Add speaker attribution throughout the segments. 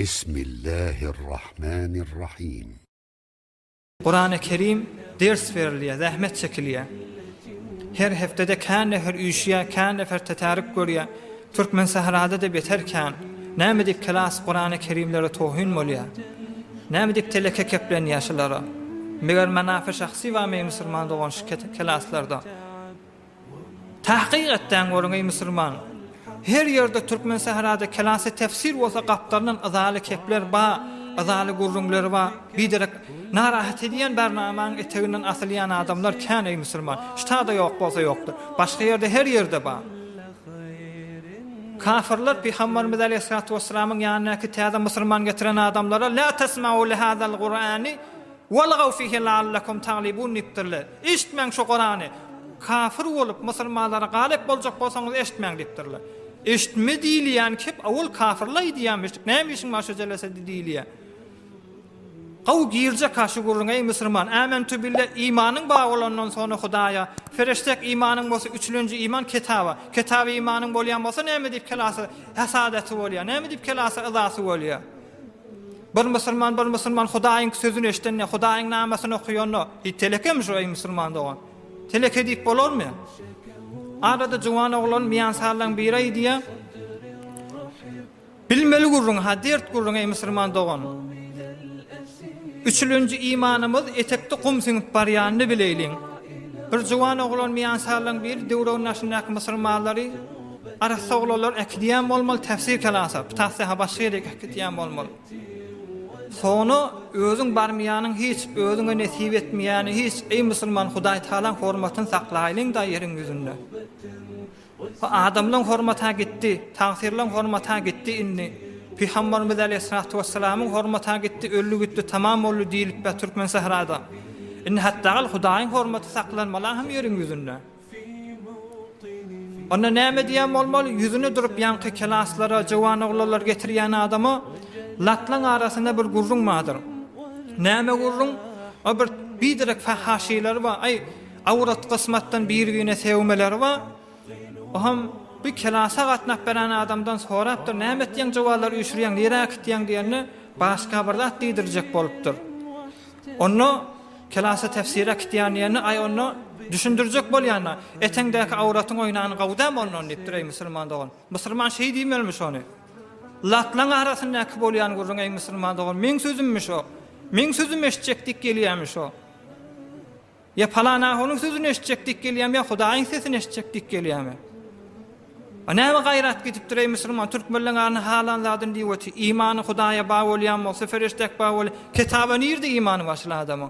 Speaker 1: Bismillahirrahmanirrahim.
Speaker 2: Kur'an-ı Kerim ders veriliyor, zahmet çekiliyor. Her heftede kan nefer üşüye, kan nefer tetarip görüyor. Türkmen sahrada da beterken, nämedik kelas Kur'an-ı Kerimlere tohün molya. Nämedik teleke keplen yaşılara. Meger menafe şahsi ve Müslüman doğan kelaslarda. Tahqiq etden görün Müslüman. Her yerde Türkmen sahrada kelası tefsir olsa kaplarının azalı kepler ba, azalı gurrunlar ba, biderek narahat ediyen bernaman eteğinden asılayan adamlar kan ey Müslüman. Ştada yok bolsa yoktur. Başka yerde her yerde ba. Kafirler Peygamberimiz Aleyhissalatu vesselam'ın yanındaki teyze Müslüman getiren adamlara la tesma'u li hadal Kur'ani velgav fihi la'allakum taglibun niptirler. İşitmen şu Kur'an'ı. Kafir olup Müslümanlara galip bolacak bolsanız eşitmen diptirler. Eşitme diýilýän kep awul kafirler diýenmişdik. Näme işin başa jelese diýilýär. Gaw girje karşı gurrun ey Müslüman. Amentu billah imanın baý bolandan sonra Hudaýa. Feriştek imanın bolsa üçüncü iman kitaba. Kitaba imanın bolýan bolsa näme diýip kelasy hasadati bolýar. Näme diýip kelasy ızasy bolýar. Bir Müslüman Hudaýyň sözüni eşitenne, Hudaýyň namasyny okuýanna, telekem şu ey Müslüman dogan. Teleke diýip bolarmy? Arada juwan oglan miýan sarlaň biri diýe. Bilmeli gurrun, hadert gurrun ey Müslüman dogan. Üçüncü imanımız etekde kum siňip barýanyny bileýliň. Bir juwan oglan miýan sarlaň biri döwreň naşynaky Müslümanlary arasy oglanlar ekdiýän bolmaly tefsir kelasa, tahsiha başlaýar ekdiýän bolmaly. Sonu özüň barmaýanyň hiç özüňe nesip etmeýäni hiç ey Müslüman Hudaý Taala hormatyny saklaýlyň da ýeriň ýüzünde. Adamlaryň hormaty gitdi, tagsirlaryň hormaty gitdi inni. Peygamberimiz Aleyhissalatu vesselam'ın hormaty gitdi, öllü gitdi, tamam boldy diýilip be Türkmen sahrada. Inni hatta Hudaýyň hormaty saklanmaly hem ýeriň ýüzünde. Onda näme diýen bolmaly? Ýüzüne durup ýanky kelaslara, jowan oglanlar getirýän adamy latlaň arasynda bir gurrun madyr. Näme gurrun? O bir bidirek fahaşylar ba, ay awrat kısmatdan bir-birine sevmeler ba. O ham bir kelasa gatnap beren adamdan sorapdyr. Näme etdiň jowalar üşürýän, nerä gitdiň diýeni başga bir zat diýdirjek bolupdyr. Onu kelasa tefsire gitdiň ýerine ay onu düşündirjek bolýanna. Eteňdäki awratyň oýnany gawdam bolnan diýipdir ey Müslüman dogan. Müslüman şey diýmelmiş onu. Latlaň arasyndaky bolýan gurrun ey Müslüman dogan. Men sözümmiş o. Men sözüm eşitjekdik gelýärmiş o. Ya palana onuň sözüni eşitjekdik gelýärmi, ya Hudaýyň sesini eşitjekdik gelýärmi? Näme gaýrat gitipdir ey Müslüman türkmenleriniň halanlardan diýýär, imany Hudaýa baý bolýan bolsa, feriştek baý bolýan, kitaba nirde imany başly adamyň.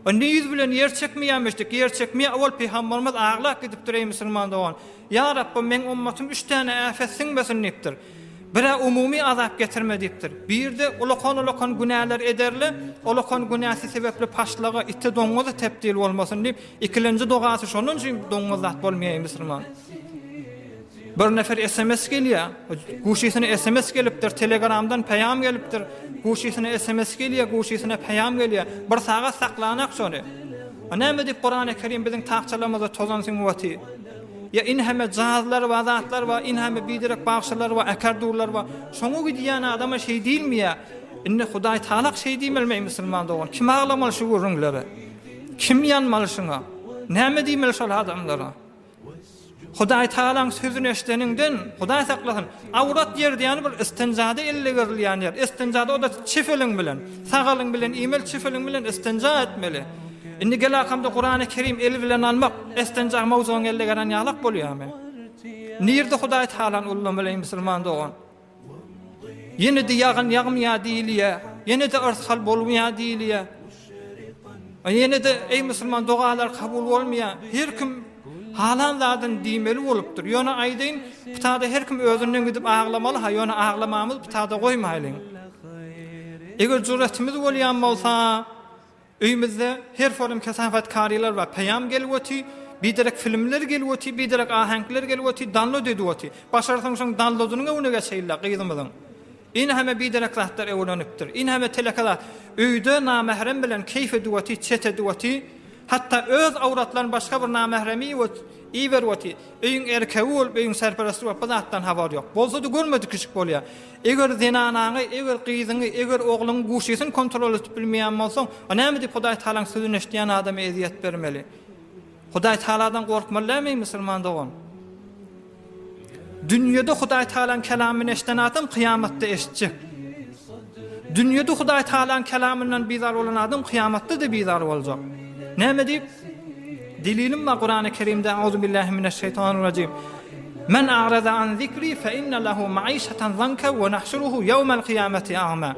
Speaker 2: O niýiz bilen ýer çekmeýänmişdik, ýer çekmeýä awal Peygamberimiz aglak gitipdir ey Müslüman dogan. Ya Rabbim men ummatym 3 tane afet siňmesin diýipdir. Bire umumi azap getirme diýipdir. Bir-de ulakon günahlar ederli, ulakon günahsy sebepli paşlaga ite doňuza tepdil bolmasyn diýip, ikilenji dogasy şonun üçin doňuzat bolmaýar Müslüman. Bir nefer SMS gelýär, guşysyna SMS gelipdir, Telegramdan peýam gelipdir, guşysyna SMS gelýär, guşysyna peýam gelýär. Bir sagat saklanak şonu. Näme diýip Kur'an-ı Kerim biziň taqçalarymyzda tozansyn wagty. Ya inhame cihazlar wa zatlar wa inhame bidirek bagşylar wa akardurlar wa şoňa gidýän adama şey diýilmeýär. Inne Hudaý Taala şey diýmelmi Müslüman dogan? Kim ağlamaly şu gurrunlary? Kim ýanmaly şoňa? Näme diýmeli şol adamlara? Hudaý Taalaň sözüni eşiteninden Hudaý saklasyn. Awrat ýer diýeni bir istinjada elle gerilýän ýer. Istinjada o da çifeliň bilen, sagalyň bilen, imel çifeliň bilen istinja etmeli. Indi gelakamda Kur'an-ı Kerim el bilen almak, istinja mawzugyny elle geren ýalak bolýarmy? Nirde Hudaý Taalaň ullamaly Müslüman dogan? Ýene de ýagmýa diýilýär, ýene de arshal bolmaýar diýilýär. Ýene de ey Müslüman dogalar kabul bolmaýar. Her kim halanlardan diýmeli bolupdyr. Ýöne aýdyn, butada her kim özünden gidip aglamaly, ha ýöne aglamamyz butada goýmaýlyň. Eger jurratymyz bolýan bolsa, öýümizde her form kesafetkarylar we peýam gelýärdi, biderek filmler gelýärdi, biderek ahenkler gelýärdi, download edýärdi. Başarsaň şoň downloadyny öňe geçeýärler gyýdymyň. Ine heme biderek zatlar öwrenipdir. Ine heme telekalar öýde namahrem bilen keyf edýärdi, chat edýärdi. Hatta öz awratlaryny başga bir namahremi we iwer wati öýüň erkegi bolup öýüň serperesti bolup zatdan habar ýok. Bolsa da görmedik kişik bolýar. Eger zinanaňy, eger gyzyňy, eger oglunyň guşysyny kontrol edip bilmeýän bolsaň, näme diýip Hudaý Taalaň sözüni eşitýän adama eziýet bermeli? Hudaý Taaladan gorkmalymy musulman dogan? Dünyada Hudaý Taalaň kelamyny eşiten adam kıyamatda eşitjek. Dünyada Hudaý Taalaň kelamyndan bizar bolan adam kıyamatda da bizar boljak. Näme diýip? Delilim var Kur'an-ı Kerim'de Euzubillahi mineşşeytanirracim. Men a'rada an zikri fe inne lehu ma'işeten zanka ve nahşuruhu yevmel kıyameti a'ma.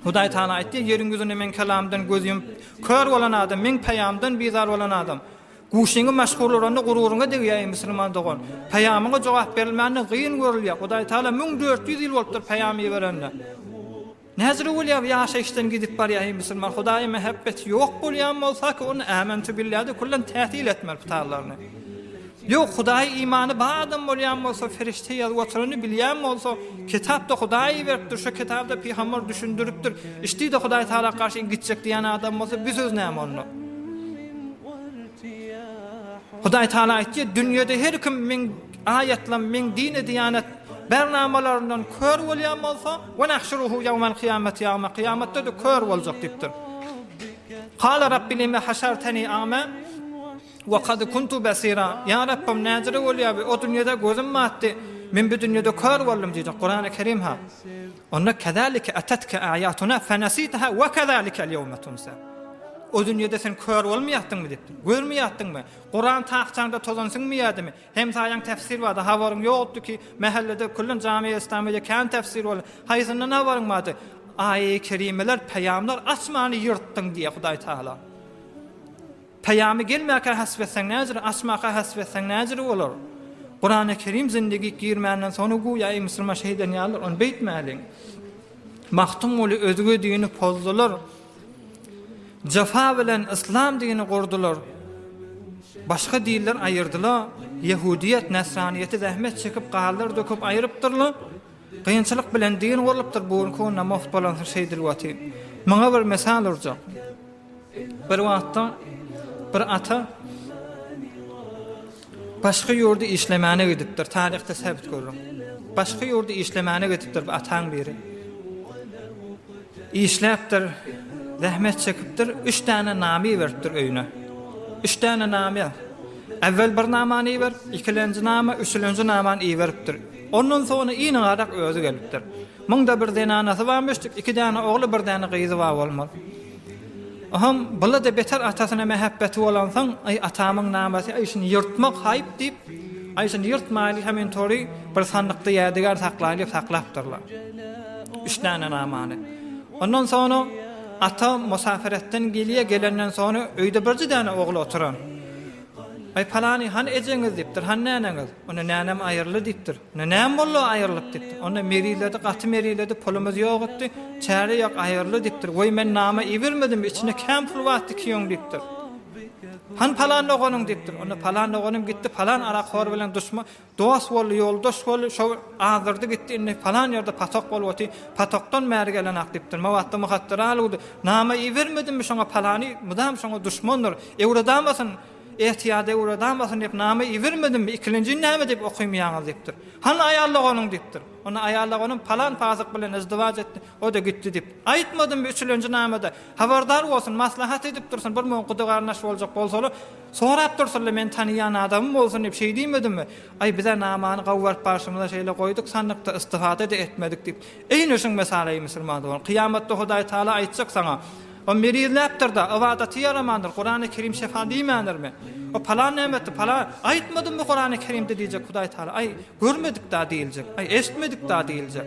Speaker 2: Hudaý Taala aýtdy, ýeriň gözüne men kelamdan gözüm kör bolan adam, men peýamdan bizar bolan adam. Guşyňy meşgullarynda gururuňa degýär musulman dogan. Peýamyňa jogap berilmände gyn görülýär. Hudaý Taala 1400 ýyl bolupdyr peýamy berende. Näzir bolýar ýaşaýşdan gidip barýar musulman Hudaýa mehabbet ýok bolýan bolsa ki onu amentu billahi kullan tätil etmeli putarlaryny. Ýok Hudaý imany bar adam bolýan bolsa ferişte ýazyp oturuny bilýän bolsa kitapda Hudaý beripdir, şu kitapda peýgamber düşündiripdir. Işdi-de Hudaý Taala karşı gitjek diýen adam bolsa biz öz näme onu? Hudaý Taala aýtdy, dünýede her kim men ayetler, men dini diýanet bernamalarından kör bolýan bolsa, "Ve nahşuruhu yevmel kıyameti a'ma." Kıyamatda da kör boljak diýipdir. Qala rabbi lima hashartani a'ma wa qad kuntu basira. Ya Rabbim näzire bolýar, o dünýede gözüm matdy. Men bu dünýede kör boldum diýdi Kur'an-ı Kerim ha. Onda kezalike atatka ayatuna fanasitaha wa kezalike al-yawma tunsa. O dünýede sen kör bolmaýatdyňmy diýipdir. Görmeýatdyňmy? Kur'an taýtçanda tozansyňmy ýadymy? Hem saýan tefsir bardy, habaryň ýokdy ki, mahallede kullun jami-i İslamiýe kan tefsir bol. Haýsyndan habaryň bardy? Aýy kerimeler, peýamlar asmany ýyrtdyň diýe Hudaý Taala. Peýamy gelmäkä hasbetseň näzir, asmakä hasbetseň näzir bolar? Kur'an-ı Kerim zindigi girmänden soňra goýa musulman şeýden ýalar, onu beýtmäliň. Mahtum boly özüge dini pozdular. Jafa bilen İslam dini gurdular. Başka dinler ayırdılar. Yahudiyet, Nasraniyeti zahmet çekip qallar döküp ayırıpdırlar. Kıyınçılık bilen din gorulypdyr bu konu muht bolan şeýdir wati. Maňa bir mesal urjak. Bir wagtda bir ata başka ýurda işlemäne gidipdir. Tarihte sebit görürüm. Başka ýurda işlemäne gidipdir bu ataň biri. İşläpdir. Zahmet çekipdir, 3 tane namy beripdir öýüne. 3 tane namy. Awvel bir namany ber, ikinji nama, üçinji namany beripdir. Ondan sonra iňi garak özü gelipdir. Munda bir denanasy barmyşdyk, 2 tane ogly, 1 tane gyzy bar bolmaly. Aham bula da beter atasyna mehabbeti bolansaň, ay atamyň namasy ay şunu ýyrtmak haýyp diýip, ay şunu ýyrtmaly hemen tori bir sandykda ýadygar saklaýyp saklapdyrlar. 3 tane namany. Ondan sonra ata musafiretten gelenden sonra öýde bir tane ogly oturan. Ay palany han ejeňiz diýipdir, han näneňiz? Ona nänem aýyrly diýipdir. Ona näme bollo aýrlyp diýipdir. Ona merilerde, gaty merilerde pulumuz ýok etdi. Çäre ýok aýrly diýipdir. Goý men nama ibermedim, içine käm pul watdy kiýoň diýipdir. Han palan oğlum diýipdir. Ona palan oğlum gitdi, palan arakor bilen düşman, dost bol, ýoldaş bol, şo azyrdy gitdi, indi palan ýerde patok bolýardy. Patokdan märi gelen ak diýipdir. Mawatda muhattar aludy. Nama ibermedim şoňa palany, mudam şoňa düşmandyr. Ewradan basyn ehtiyada uradan basın diýip namy ibermedim, ikinji näme diýip okuýmaýaňyz diýipdir. Han aýallaganyň diýipdir. Ona aýallaganyň palan pazyk bilen izdivaj etdi, o da gitdi diýip. Aýtmadym üçinji namada. Habardar bolsun, maslahat edip dursun, bir mowqyda garnaş boljak bolsalar, sorap dursunlar men tanıyan adamym bolsun diýip şey diýmedimmi? Ay bize namany gawwart başymyza şeýle goýduk, sandykda istifade de etmedik diýip. Eýne şoň meseleyi musulmanlar. Kıyamatda Hudaý Taala aýtjak saňa. O merizläpdir da, awadaty yaramandyr. Kur'an-ı Kerim şefa diýmändirmi? O palan nämetdi, palan aýtmadym mı Kur'an-ı Kerimde diýjek Hudaý Taala. Ay görmedik da diýiljek. Ay eşitmedik da diýiljek.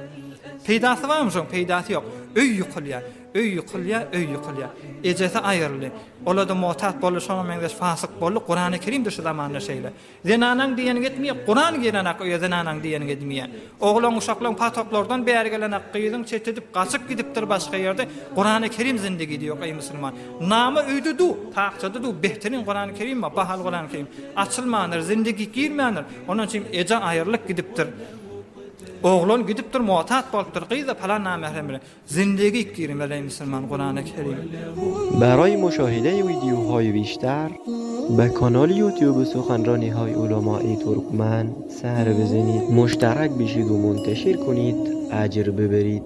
Speaker 2: Peýdasy barmy şoň? Peýdasy ýok. Öý ýykylýar, öý ýykylýar, öý ýykylýar. Ejesi aýrly. Olada muhtat bolup şoňa meňdeş fasyk bolup Kur'an-ı Kerimde şu zamanda şeýle. Zenanaň diýeni gitmeýär, Kur'an gelenak o zenanaň diýeni gitmeýär. Oglan uşaklaň patoklardan bäri gelenak gyýdyň çetedip gaçyp gidipdir başga ýerde. Kur'an-ı Kerim zindigi diýok ey musulman. Nama öýdi du, taqçada du behterin Kur'an-ı Kerim ma, bahal Kur'an-ı Kerim. Açylmandyr, zindigi girmändir. Onuň üçin eje aýrlyk gidipdir. Oğlan gidipdir muatat bolupdyr, gyza falan namehrem bilen. Zindegi girmeli Müslüman Kur'an-ı Kerim.
Speaker 3: برای مشاهده ویدیوهای بیشتر به کانال یوتیوب سخنرانی های علماء ترکمن سر بزنید، مشترک بشید و منتشر کنید، اجر ببرید.